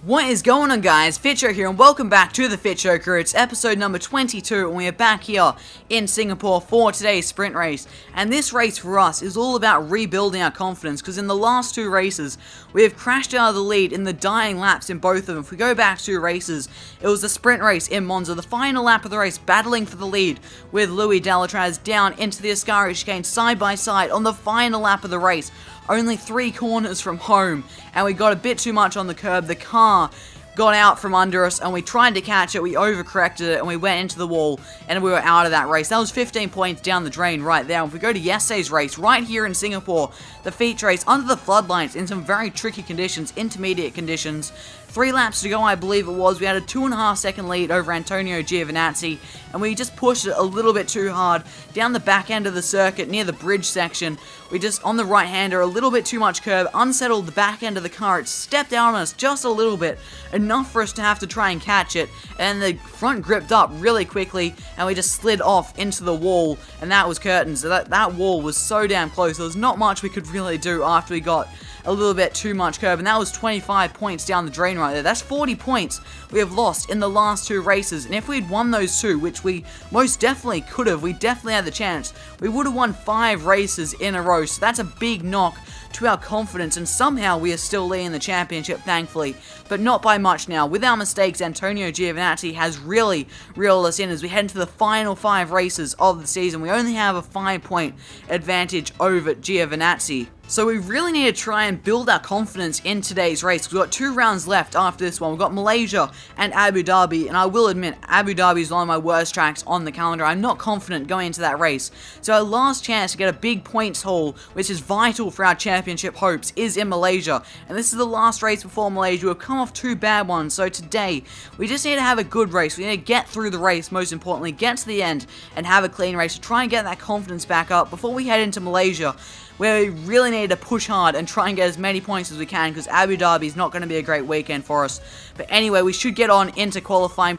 What is going on, guys? Fitcho here, and welcome back to the Fitcho Career. It's episode number 22, and we are back here in Singapore for today's sprint race. And this race for us is all about rebuilding our confidence, because in the last two races, we have crashed out of the lead in the dying laps in both of them. If we go back two races, it was the sprint race in Monza, the final lap of the race, battling for the lead with Louis Delatraz down into the Ascari chicane side by side on the final lap of the race. Only 3 corners from home, and we got a bit too much on the curb. The car got out from under us, and we tried to catch it. We overcorrected it, and we went into the wall, and we were out of that race. That was 15 points down the drain right there. If we go to yesterday's race, right here in Singapore, the feature race under the floodlights in some very tricky conditions, intermediate conditions. 3 laps to go, I believe it was. We had a 2.5 second lead over Antonio Giovinazzi, and we just pushed it a little bit too hard down the back end of the circuit near the bridge section. We just, on the right-hander, a little bit too much curb, unsettled the back end of the car. It stepped out on us just a little bit, enough for us to have to try and catch it, and the front gripped up really quickly, and we just slid off into the wall, and that was curtains. That wall was so damn close. There was not much we could really do after we got a little bit too much curb, and that was 25 points down the drain right there. That's 40 points we have lost in the last 2 races, and if we'd won those 2, which we most definitely could have, we definitely had the chance, we would have won 5 races in a row, so that's a big knock to our confidence, and somehow we are still leading the championship, thankfully, but not by much now. With our mistakes, Antonio Giovinazzi has really reeled us in as we head into the final 5 races of the season. We only have a 5-point advantage over Giovinazzi. So we really need to try and build our confidence in today's race. We've got 2 rounds left after this one. We've got Malaysia and Abu Dhabi, and I will admit, Abu Dhabi is one of my worst tracks on the calendar. I'm not confident going into that race. So our last chance to get a big points haul, which is vital for our championship hopes, is in Malaysia. And this is the last race before Malaysia. We've come off 2 bad ones, so today, we just need to have a good race. We need to get through the race, most importantly, get to the end, and have a clean race to try and get that confidence back up before we head into Malaysia, where we really need to push hard and try and get as many points as we can, because Abu Dhabi is not going to be a great weekend for us. But anyway, we should get on into qualifying.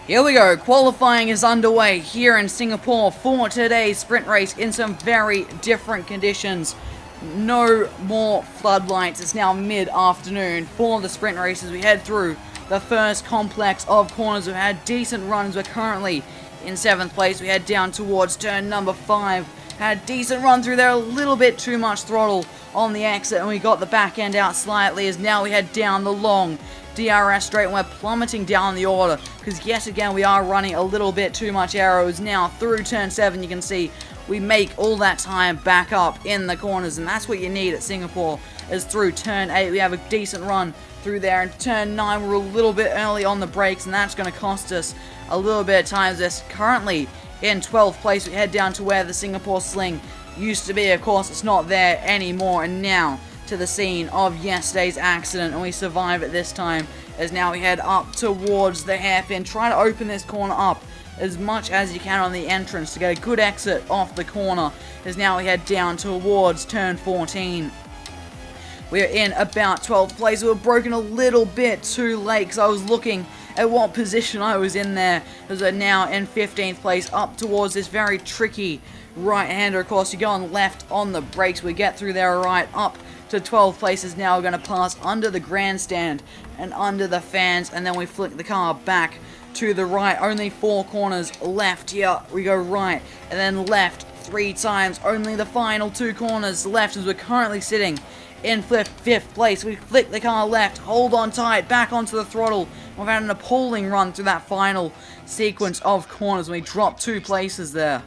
Here we go, qualifying is underway here in Singapore for today's sprint race in some very different conditions. No more floodlights, it's now mid-afternoon for the sprint race as we head through the first complex of corners. We've had decent runs, we're currently in 7th place. We head down towards turn number 5. Had a decent run through there, a little bit too much throttle on the exit, and we got the back end out slightly as now we head down the long DRS straight, and we're plummeting down the order because yet again we are running a little bit too much arrows. Now through turn 7 you can see we make all that time back up in the corners, and that's what you need at Singapore. Is through turn 8 we have a decent run through there, and turn 9 we're a little bit early on the brakes, and that's going to cost us a little bit of time. This currently in 12th place, we head down to where the Singapore Sling used to be. Of course, it's not there anymore, and now to the scene of yesterday's accident, and we survive it this time as now we head up towards the hairpin. Try to open this corner up as much as you can on the entrance to get a good exit off the corner as now we head down towards turn 14. We're in about 12th place. We were broken a little bit too late because I was looking at what position I was in there, as we're now in 15th place up towards this very tricky right-hander. Of course, you go on left on the brakes, we get through there right up to 12th place. Is now we're going to pass under the grandstand and under the fans, and then we flick the car back to the right. Only 4 corners left here. We go right and then left 3 times. Only the final 2 corners left as we're currently sitting in 5th place. We flick the car left, hold on tight, back onto the throttle. We've had an appalling run through that final sequence of corners. We dropped 2 places there.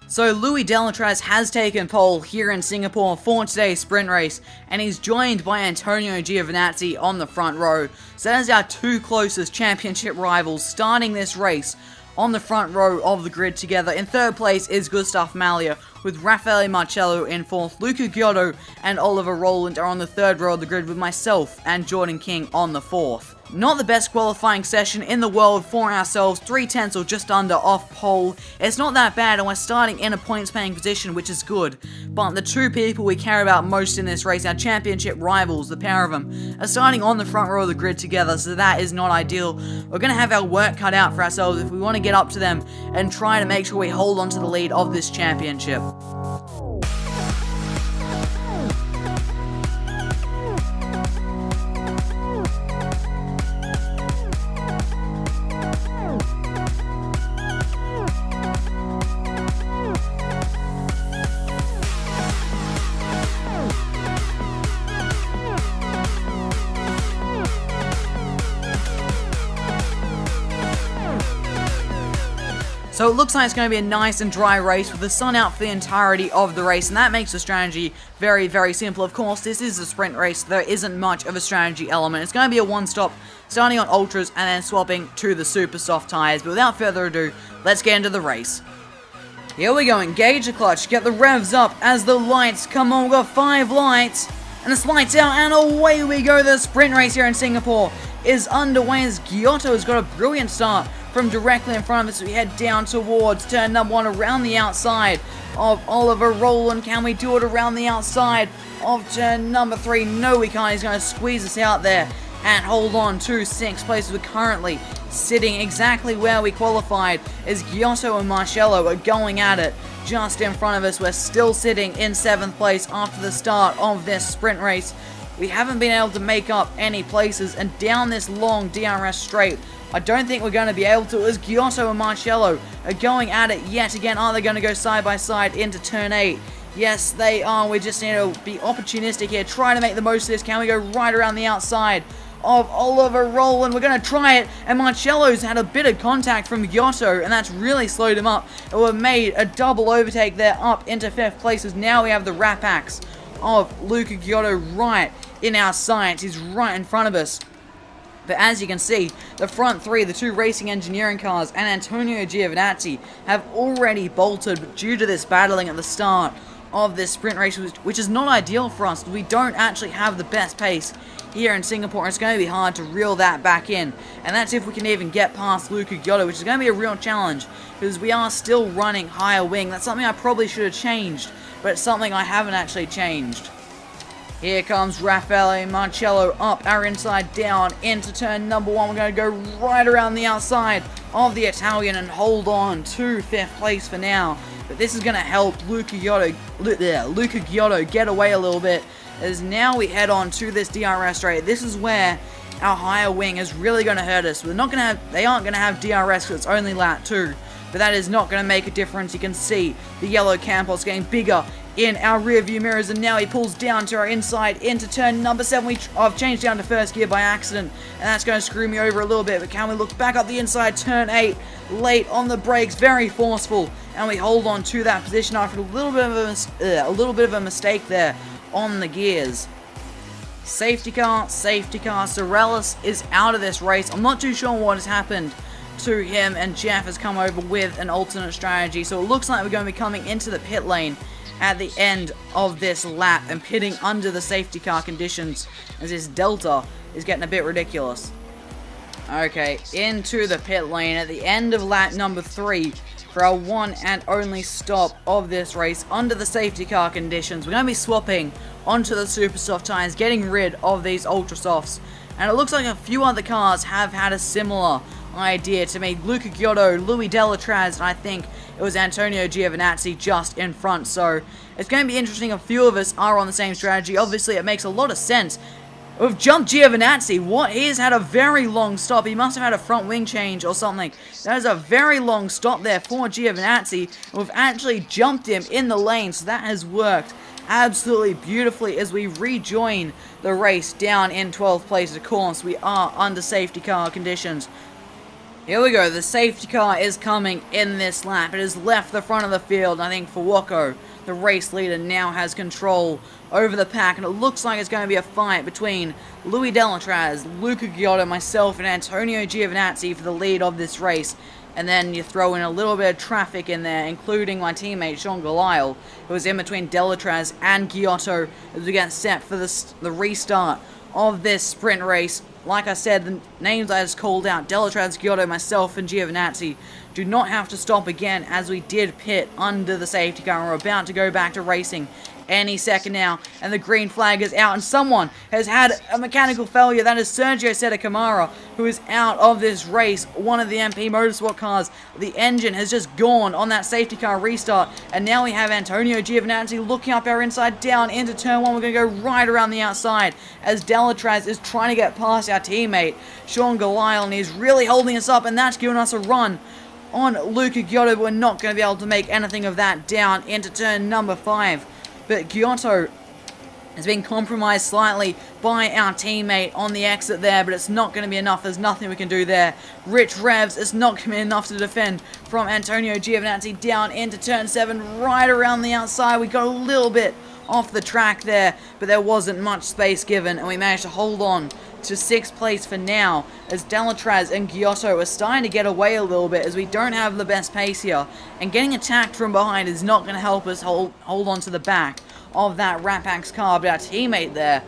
So Louis Delatraz has taken pole here in Singapore for today's sprint race, and he's joined by Antonio Giovinazzi on the front row. So that is our 2 closest championship rivals starting this race on the front row of the grid together. In 3rd place is Gustav Malya, with Raffaele Marcello in 4th. Luca Giotto and Oliver Rowland are on the 3rd row of the grid, with myself and Jordan King on the 4th. Not the best qualifying session in the world for ourselves, 3/10 or just under off pole. It's not that bad, and we're starting in a points paying position, which is good. But the 2 people we care about most in this race, our championship rivals, the pair of them, are starting on the front row of the grid together, so that is not ideal. We're going to have our work cut out for ourselves if we want to get up to them and try to make sure we hold on to the lead of this championship. So it looks like it's going to be a nice and dry race with the sun out for the entirety of the race, and that makes the strategy very, very simple. Of course, this is a sprint race, so there isn't much of a strategy element. It's going to be a one-stop, starting on ultras and then swapping to the super soft tyres. But without further ado, let's get into the race. Here we go, engage the clutch, get the revs up as the lights come on. We've got 5 lights, and it's lights out, and away we go. The sprint race here in Singapore is underway as Giotto has got a brilliant start from directly in front of us. We head down towards turn number 1 around the outside of Oliver Rowland. Can we do it around the outside of turn number 3? No, we can't. He's going to squeeze us out there and hold on to 6th place. We're currently sitting exactly where we qualified as Giotto and Marcello are going at it just in front of us. We're still sitting in 7th place after the start of this sprint race. We haven't been able to make up any places, and down this long DRS straight, I don't think we're going to be able to, as Giotto and Marcello are going at it yet again. Are they going to go side by side into turn 8? Yes, they are. We just need to be opportunistic here, try to make the most of this. Can we go right around the outside of Oliver Rowland? We're going to try it, and Marcello's had a bit of contact from Giotto, and that's really slowed him up. And we've made a double overtake there up into 5th place, as now we have the Rapax of Luca Giotto right in our sights. He's right in front of us. But as you can see, the front 3, the 2 racing engineering cars, and Antonio Giovinazzi have already bolted due to this battling at the start of this sprint race, which is not ideal for us. We don't actually have the best pace here in Singapore. It's going to be hard to reel that back in, and that's if we can even get past Luca Giotto, which is going to be a real challenge because we are still running higher wing. That's something I probably should have changed, but it's something I haven't actually changed. Here comes Raffaele Marcello up our inside down into turn number 1. We're going to go right around the outside of the Italian and hold on to 5th place for now. But this is going to help Luca Giotto get away a little bit, as now we head on to this DRS straight. This is where our higher wing is really going to hurt us. They aren't going to have DRS because it's only lap 2. But that is not going to make a difference. You can see the yellow Campos getting bigger in our rear view mirrors, and now he pulls down to our inside into turn number 7. I've changed down to 1st gear by accident, and that's going to screw me over a little bit. But can we look back up the inside, turn 8, late on the brakes, very forceful, and we hold on to that position after a little bit of a mistake there on the gears. Safety car, Sorellis is out of this race. I'm not too sure what has happened to him, and Jeff has come over with an alternate strategy. So it looks like we're going to be coming into the pit lane at the end of this lap and pitting under the safety car conditions, as this delta is getting a bit ridiculous. Okay, into the pit lane at the end of lap number 3 for our one and only stop of this race under the safety car conditions. We're going to be swapping onto the super soft tyres, getting rid of these ultra softs, and it looks like a few other cars have had a similar idea to me. Luca Giotto, Louis Delatraz, and I think it was Antonio Giovinazzi just in front. So it's going to be interesting. A few of us are on the same strategy. Obviously, it makes a lot of sense. We've jumped Giovinazzi. What? He has had a very long stop. He must have had a front wing change or something. That is a very long stop there for Giovinazzi. We've actually jumped him in the lane, so that has worked absolutely beautifully as we rejoin the race down in 12th place. Of course, we are under safety car conditions. Here we go, the safety car is coming in this lap. It has left the front of the field. I think Fuoco, the race leader, now has control over the pack, and it looks like it's going to be a fight between Louis Delatraz, Luca Giotto, myself, and Antonio Giovinazzi for the lead of this race. And then you throw in a little bit of traffic in there, including my teammate Sean Galisle, who is in between Delatraz and Giotto as we get set for the restart of this sprint race. Like I said, the names I just called out, Delatraz, Giotto, myself, and Giovinazzi, do not have to stop again, as we did pit under the safety car. We're about to go back to racing any second now, and the green flag is out, and someone has had a mechanical failure. That is Sergio Setacamara, who is out of this race, one of the MP Motorsport cars. The engine has just gone on that safety car restart, and now we have Antonio Giovinazzi looking up our inside down into turn 1. We're going to go right around the outside as Delatraz is trying to get past our teammate Sean Galisle, and he's really holding us up, and that's giving us a run on Luca Giotto. We're not going to be able to make anything of that down into turn number 5. But Giotto It's been compromised slightly by our teammate on the exit there, but it's not going to be enough. There's nothing we can do there. Rich revs, it's not going to be enough to defend from Antonio Giovinazzi down into turn 7, right around the outside. We got a little bit off the track there, but there wasn't much space given, and we managed to hold on to 6th place for now, as Delatraz and Giotto are starting to get away a little bit, as we don't have the best pace here, and getting attacked from behind is not going to help us hold on to the back of that Rapax car, but our teammate there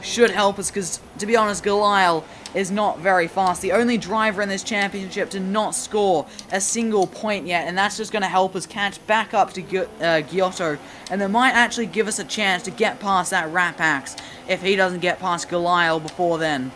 should help us, because to be honest, Galile is not very fast. The only driver in this championship to not score a single point yet, and that's just going to help us catch back up to Giotto, and that might actually give us a chance to get past that Rapax if he doesn't get past Galile before then.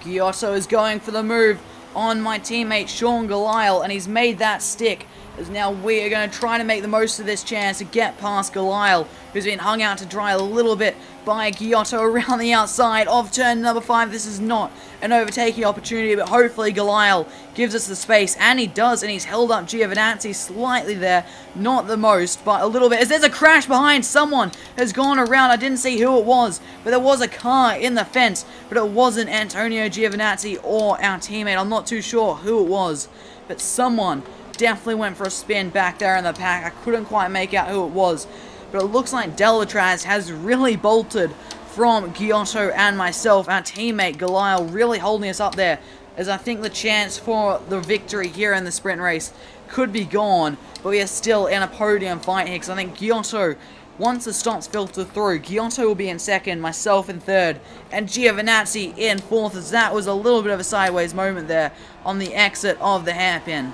Giotto is going for the move on my teammate Sean Galile, and he's made that stick, as now we are going to try to make the most of this chance to get past Galile, who's been hung out to dry a little bit by Giotto around the outside of turn number 5. This is not an overtaking opportunity, but hopefully Galile gives us the space, and he does, and he's held up Giovinazzi slightly there, not the most, but a little bit, as there's a crash behind. Someone has gone around. I didn't see who it was, but there was a car in the fence, but it wasn't Antonio Giovinazzi or our teammate. I'm not too sure who it was, but someone definitely went for a spin back there in the pack. I couldn't quite make out who it was, but it looks like Delatraz has really bolted from Giotto and myself. Our teammate Galile really holding us up there, as I think the chance for the victory here in the sprint race could be gone, but we are still in a podium fight here, because I think Giotto, once the stops filter through, Giotto will be in 2nd, myself in 3rd, and Giovinazzi in 4th, as that was a little bit of a sideways moment there on the exit of the hairpin.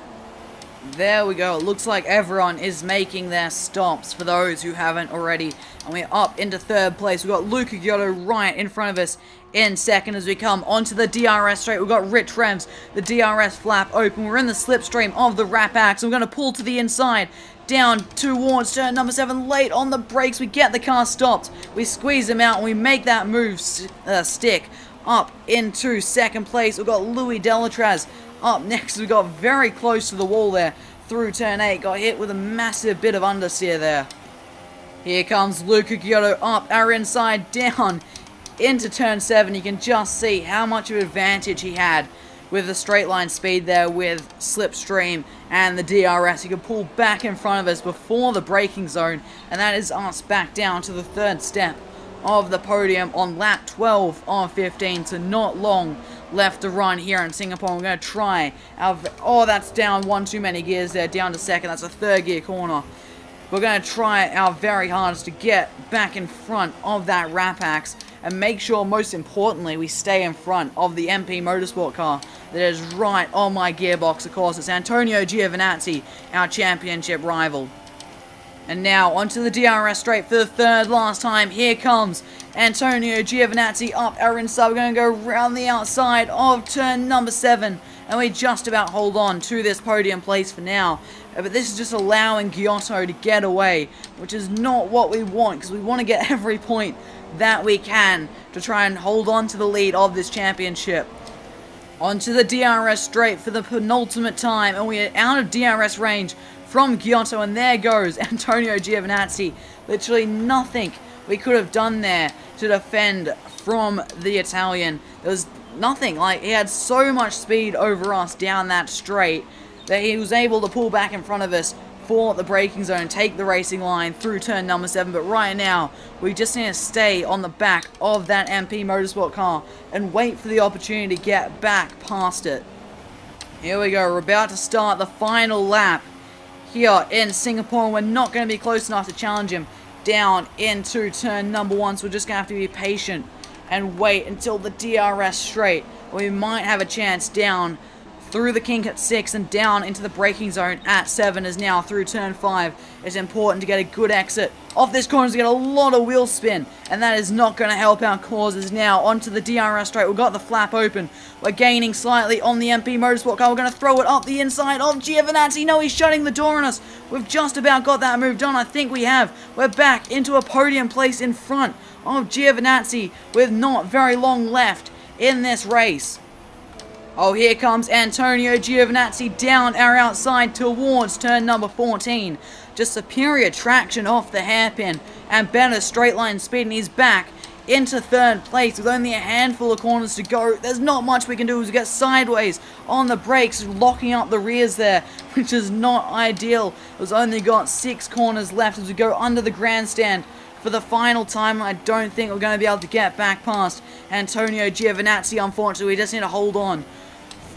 There we go. It looks like everyone is making their stops, for those who haven't already. And we're up into 3rd place. We've got Luca Giotto right in front of us in 2nd as we come onto the DRS straight. We've got Rich Revs, the DRS flap open. We're in the slipstream of the Rapax. We're going to pull to the inside, down towards turn number 7. Late on the brakes. We get the car stopped. We squeeze them out, and we make that move stick up into 2nd place. We've got Louis Delatraz up next. We got very close to the wall there through turn 8. Got hit with a massive bit of understeer there. Here comes Luca Giotto up our inside, down into turn 7. You can just see how much of an advantage he had with the straight line speed there with slipstream and the DRS. He could pull back in front of us before the braking zone, and that is us back down to the 3rd step of the podium on lap 12 of 15, so not long left to run here in Singapore. We're going to try our... Oh, that's down one too many gears there, down to 2nd. That's a 3rd gear corner. We're going to try our very hardest to get back in front of that Rapax and make sure, most importantly, we stay in front of the MP Motorsport car that is right on my gearbox. Of course, it's Antonio Giovinazzi, our championship rival. And now onto the DRS straight for the 3rd last time. Here comes Antonio Giovinazzi up our inside. We're going to go around the outside of turn number 7. And we just about hold on to this podium place for now. But this is just allowing Giotto to get away, which is not what we want, because we want to get every point that we can to try and hold on to the lead of this championship. Onto the DRS straight for the penultimate time. And we are out of DRS range from Giotto, and there goes Antonio Giovinazzi. Literally nothing we could have done there to defend from the Italian. There was nothing. Like, he had so much speed over us down that straight that he was able to pull back in front of us for the braking zone, take the racing line through turn number 7. But right now, we just need to stay on the back of that MP Motorsport car and wait for the opportunity to get back past it. Here we go. We're about to start the final lap here in Singapore, and we're not going to be close enough to challenge him down into turn number 1, so we're just going to have to be patient and wait until the DRS straight. We might have a chance down through the kink at 6 and down into the braking zone at 7, as now through turn 5. It's important to get a good exit off this corner to get a lot of wheel spin, and that is not going to help our causes. Now onto the DRS straight. We've got the flap open. We're gaining slightly on the MP Motorsport car. We're going to throw it up the inside of Giovinazzi. No, he's shutting the door on us. We've just about got that move done. I think we have. We're back into a podium place in front of Giovinazzi with not very long left in this race. Oh, here comes Antonio Giovinazzi down our outside towards turn number 14. just superior traction off the hairpin and better straight line speed, and he's back into third place with only a handful of corners to go. There's not much we can do as we get sideways on the brakes, locking up the rears there, which is not ideal. It's only got 6 corners left as we go under the grandstand for the final time. I don't think we're going to be able to get back past Antonio Giovinazzi, unfortunately. We just need to hold on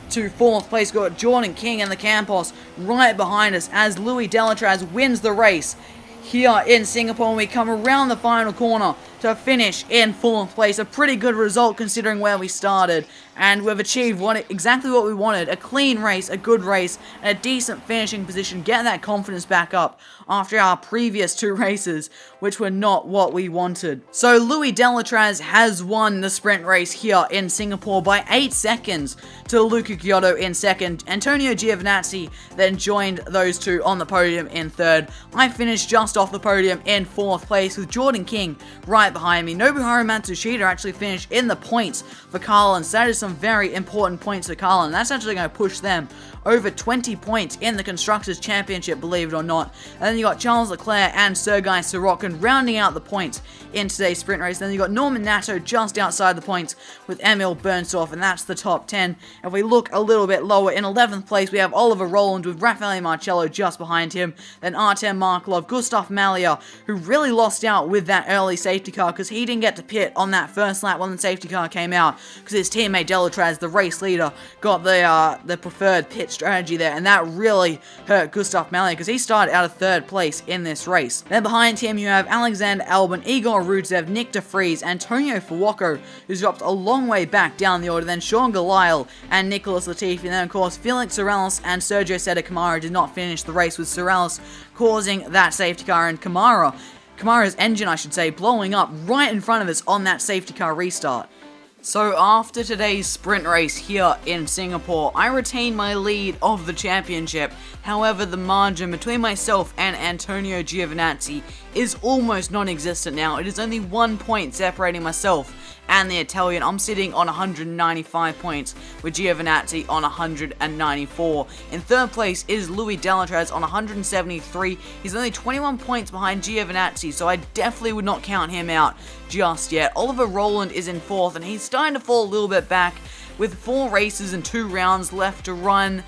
to 4th place. We've got Jordan King and the Campos right behind us as Louis Delatraz wins the race here in Singapore, and we come around the final corner to finish in 4th place. A pretty good result considering where we started, and we've achieved exactly what we wanted. A clean race, a good race, and a decent finishing position. Get that confidence back up after our previous 2 races, which were not what we wanted. So Louis Delatraz has won the sprint race here in Singapore by 8 seconds to Luca Giotto in 2nd. Antonio Giovinazzi then joined those 2 on the podium in 3rd. I finished just off the podium in 4th place with Jordan King right behind me. Nobuharu Matsushita actually finished in the points for Carlin, so that is some very important points for Carlin. That's actually going to push them over 20 points in the Constructors' Championship, believe it or not. And then you got Charles Leclerc and Sergei Sorokin rounding out the points in today's sprint race. Then you got Norman Nato just outside the points with Emil Bernstorff, and that's the top 10. If we look a little bit lower, in 11th place we have Oliver Rowland with Raffaele Marcello just behind him. Then Artem Markelov, Gustav Malia, who really lost out with that early safety car because he didn't get to pit on that first lap when the safety car came out because his teammate Delatraz, the race leader, got the preferred pit strategy there, and that really hurt Gustav Malia because he started out of 3rd place in this race. Then behind him you have Alexander Albon, Igor Rudzev, Nick de Vries, Antonio Fuoco, who's dropped a long way back down the order, then Sean Galisle and Nicholas Latifi, and then of course Felix Sorrells and Sergio Seta Camara did not finish the race, with Sorrells causing that safety car and Kamara's engine, I should say, blowing up right in front of us on that safety car restart. So after today's sprint race here in Singapore, I retain my lead of the championship. However, the margin between myself and Antonio Giovinazzi is almost non-existent now. It is only 1 point separating myself and the Italian. I'm sitting on 195 points with Giovinazzi on 194. In 3rd place is Louis Delatraz on 173. He's only 21 points behind Giovinazzi, so I definitely would not count him out just yet. Oliver Rowland is in 4th, and he's starting to fall a little bit back with 4 races and 2 rounds left to run.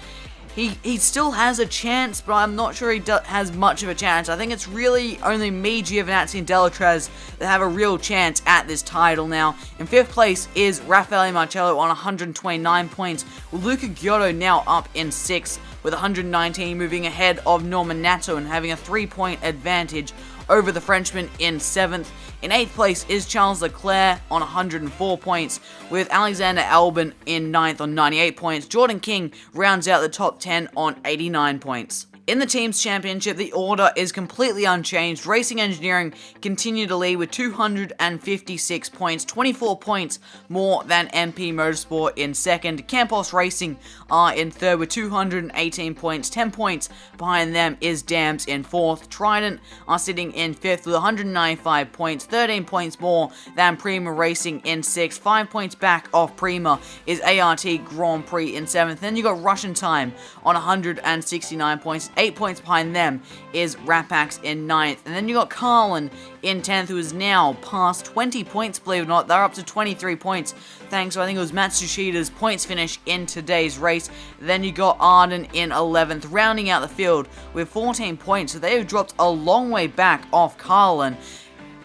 He still has a chance, but I'm not sure he has much of a chance. I think it's really only me, Giovinazzi, and Delatraz that have a real chance at this title now. In 5th place is Raffaele Marcello on 129 points, with Luca Giotto now up in 6th with 119, moving ahead of Norman Nato and having a 3-point advantage over the Frenchman in 7th. In 8th place is Charles Leclerc on 104 points, with Alexander Albon in 9th on 98 points. Jordan King rounds out the top 10 on 89 points. In the Teams Championship, the order is completely unchanged. Racing Engineering continue to lead with 256 points, 24 points more than MP Motorsport in 2nd. Campos Racing are in 3rd with 218 points, 10 points behind them is Dams in 4th. Trident are sitting in 5th with 195 points, 13 points more than Prima Racing in 6th. 5 points back off Prima is ART Grand Prix in 7th. Then you got Russian Time on 169 points. 8 points behind them is Rapax in 9th. And then you got Carlin in 10th, who is now past 20 points, believe it or not. They're up to 23 points, thanks to, I think it was Matsushita's points finish in today's race. Then you got Arden in 11th, rounding out the field with 14 points. So they have dropped a long way back off Carlin.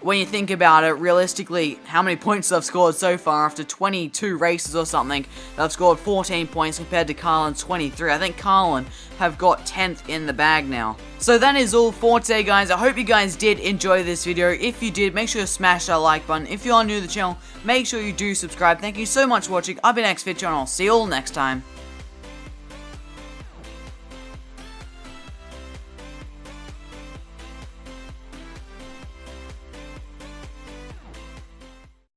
When you think about it, realistically, how many points they've scored so far after 22 races or something, they've scored 14 points compared to Carlin's 23. I think Carlin have got 10th in the bag now. So that is all for today, guys. I hope you guys did enjoy this video. If you did, make sure to smash that like button. If you are new to the channel, make sure you do subscribe. Thank you so much for watching. I've been Fitcho, and I'll see you all next time.